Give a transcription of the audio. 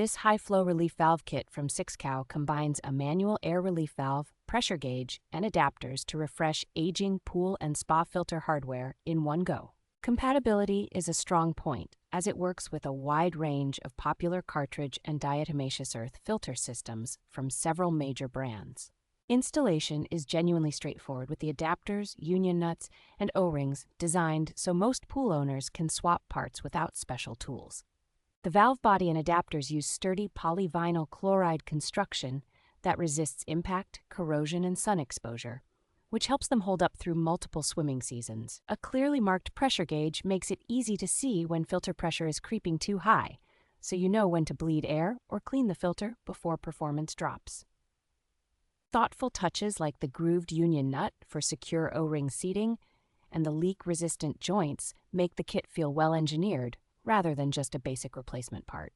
This high-flow relief valve kit from sixcow combines a manual air relief valve, pressure gauge, and adapters to refresh aging pool and spa filter hardware in one go. Compatibility is a strong point, as it works with a wide range of popular cartridge and diatomaceous earth filter systems from several major brands. Installation is genuinely straightforward with the adapters, union nuts, and O-rings designed so most pool owners can swap parts without special tools. The valve body and adapters use sturdy polyvinyl chloride construction that resists impact, corrosion, and sun exposure, which helps them hold up through multiple swimming seasons. A clearly marked pressure gauge makes it easy to see when filter pressure is creeping too high, so you know when to bleed air or clean the filter before performance drops. Thoughtful touches like the grooved union nut for secure O-ring seating and the leak-resistant joints make the kit feel well-engineered rather than just a basic replacement part.